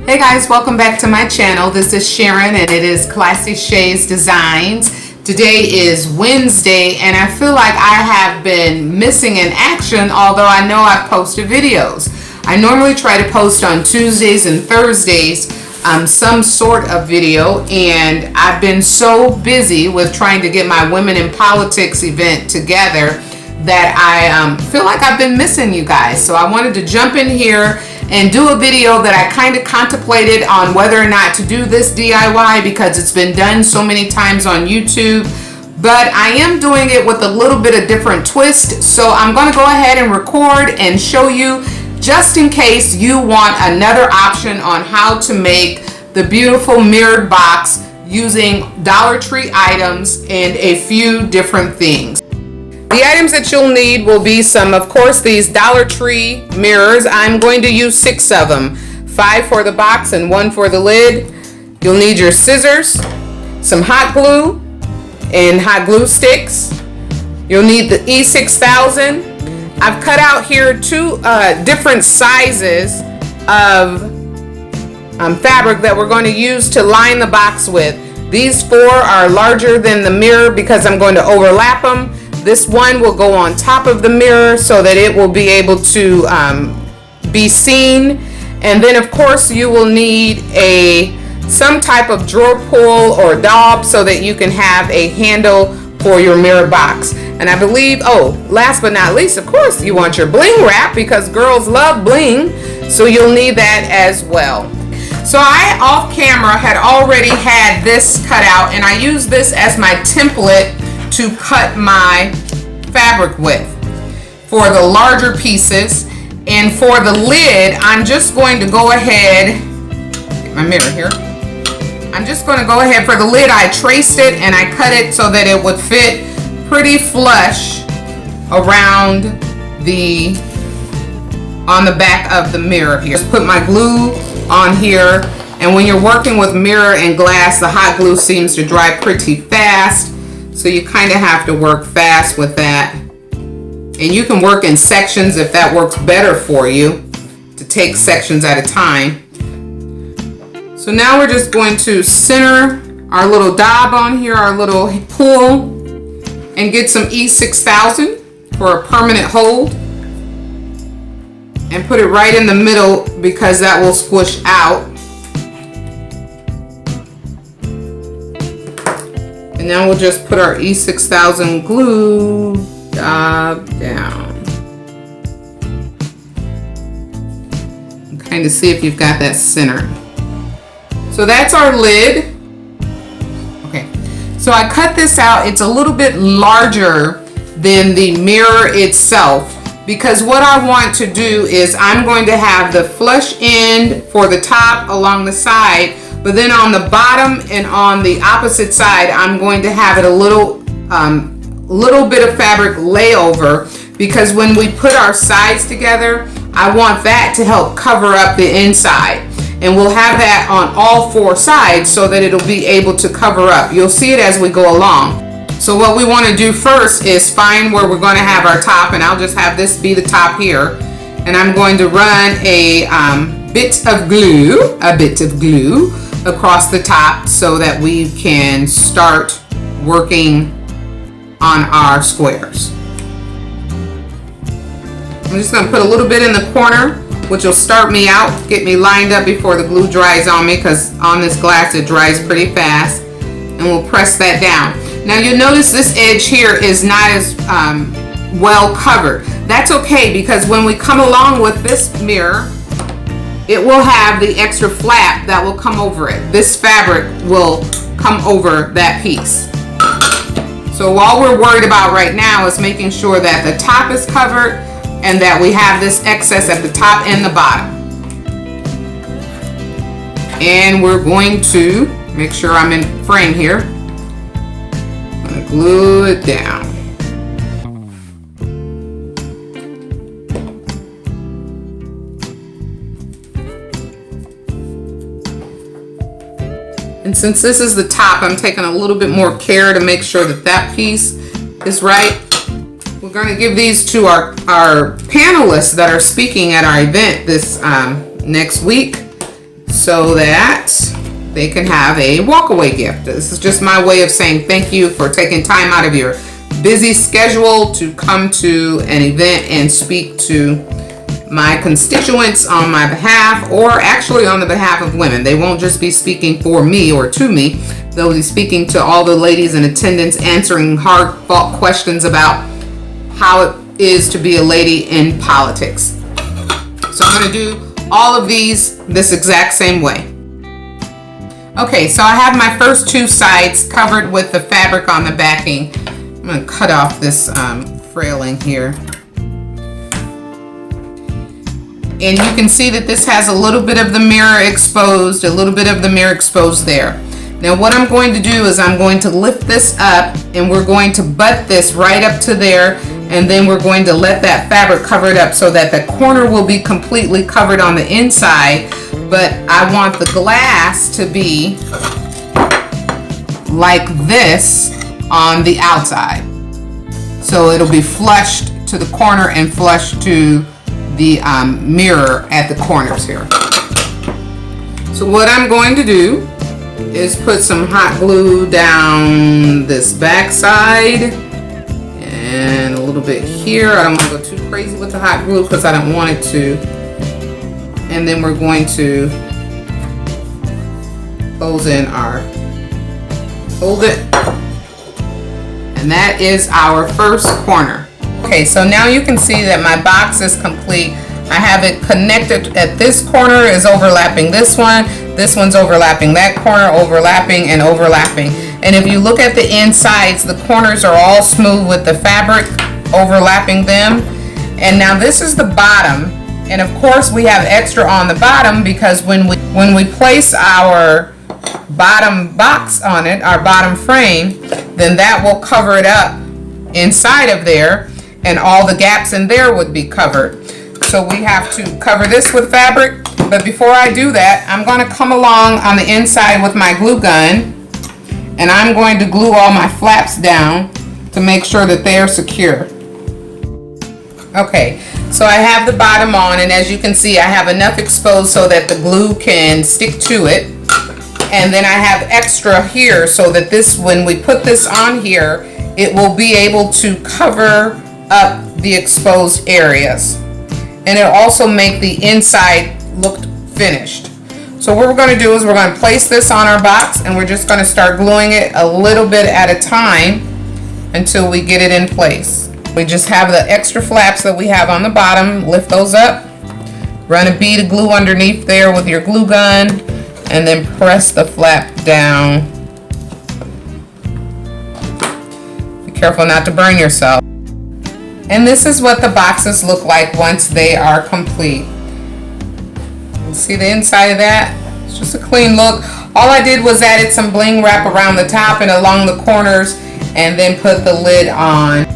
Hey guys, welcome back to my channel. This is Sharon and it is Classy Shay's Designs. Today is Wednesday and I feel like I have been missing in action, although I know I've posted videos. I normally try to post on Tuesdays and Thursdays some sort of video, and I've been so busy with trying to get my Women in Politics event together that I feel like I've been missing you guys. So I wanted to jump in here and do a video that I kind of contemplated on whether or not to do this DIY because it's been done so many times on YouTube, but I am doing it with a little bit of different twist. So I'm going to go ahead and record and show you, just in case you want another option on how to make the beautiful mirrored box using Dollar Tree items and a few different things. The items that you'll need will be some, of course, these Dollar Tree mirrors. I'm going to use 6 of them, 5 for the box and 1 for the lid. You'll need your scissors, some hot glue and hot glue sticks. You'll need the E6000. I've cut out here 2 different sizes of fabric that we're going to use to line the box with. These 4 are larger than the mirror because I'm going to overlap them. This one will go on top of the mirror so that it will be able to be seen. And then of course you will need some type of drawer pull or daub so that you can have a handle for your mirror box. And I believe, last but not least, of course, you want your bling wrap because girls love bling. So you'll need that as well. So I, off camera, had already had this cut out, and I used this as my template to cut my fabric with for the larger pieces. And for the lid, I'm just going to go ahead, get my mirror here. I'm just going to go ahead for the lid. I traced it and I cut it so that it would fit pretty flush around on the back of the mirror here. Just put my glue on here, and when you're working with mirror and glass, the hot glue seems to dry pretty fast. So you kind of have to work fast with that. And you can work in sections if that works better for you, to take sections at a time. So now we're just going to center our little daub on here, our little pull, and get some E6000 for a permanent hold. And put it right in the middle because that will squish out. And now we'll just put our E6000 glue down. And kind of see if you've got that center. So that's our lid. Okay, so I cut this out. It's a little bit larger than the mirror itself because what I want to do is I'm going to have the flush end for the top along the side, but then on the bottom and on the opposite side, I'm going to have it a little bit of fabric layover because when we put our sides together, I want that to help cover up the inside. And we'll have that on all 4 sides so that it'll be able to cover up. You'll see it as we go along. So what we want to do first is find where we're going to have our top, and I'll just have this be the top here. And I'm going to run a bit of glue across the top so that we can start working on our squares. I'm just going to put a little bit in the corner, which will start me out, get me lined up before the glue dries on me, because on this glass it dries pretty fast. And we'll press that down. Now you'll notice this edge here is not as well covered. That's okay, because when we come along with this mirror, it will have the extra flap that will come over it. This fabric will come over that piece. So all we're worried about right now is making sure that the top is covered and that we have this excess at the top and the bottom. And we're going to make sure I'm in frame here. I'm going to glue it down. And since this is the top, I'm taking a little bit more care to make sure that that piece is right. We're going to give these to our panelists that are speaking at our event this next week. so that they can have a walkaway gift. This is just my way of saying thank you for taking time out of your busy schedule to come to an event and speak to my constituents on my behalf, or actually on the behalf of women. They won't just be speaking for me or to me. They'll be speaking to all the ladies in attendance, answering hard-fought questions about how it is to be a lady in politics. So I'm going to do all of these this exact same way. Okay, so I have my first two sides covered with the fabric on the backing. I'm going to cut off this frailing here. And you can see that this has a little bit of the mirror exposed, a little bit of the mirror exposed there. Now what I'm going to do is I'm going to lift this up and we're going to butt this right up to there, and then we're going to let that fabric cover it up so that the corner will be completely covered on the inside, but I want the glass to be like this on the outside. So it'll be flushed to the corner and flushed to the mirror at the corners here. So what I'm going to do is put some hot glue down this back side and a little bit here. I don't want to go too crazy with the hot glue because I don't want it to. And then we're going to close in our, hold it, and that is our first corner. Okay, so now you can see that my box is complete. I have it connected at this corner is overlapping this one's overlapping that corner, overlapping and overlapping. And if you look at the insides, the corners are all smooth with the fabric overlapping them. And now this is the bottom, and of course we have extra on the bottom because when we place our bottom box on it, our bottom frame, then that will cover it up inside of there, and all the gaps in there would be covered. So we have to cover this with fabric, but before I do that, I'm going to come along on the inside with my glue gun, and I'm going to glue all my flaps down to make sure that they are secure. Okay, so I have the bottom on, and as you can see, I have enough exposed so that the glue can stick to it. And then I have extra here so that this, when we put this on here, it will be able to cover up the exposed areas. And it'll also make the inside look finished. So what we're going to do is we're going to place this on our box, and we're just going to start gluing it a little bit at a time until we get it in place. We just have the extra flaps that we have on the bottom, lift those up, run a bead of glue underneath there with your glue gun, and then press the flap down. Be careful not to burn yourself. And this is what the boxes look like once they are complete. See the inside of that? It's just a clean look. All I did was added some bling wrap around the top and along the corners, and then put the lid on.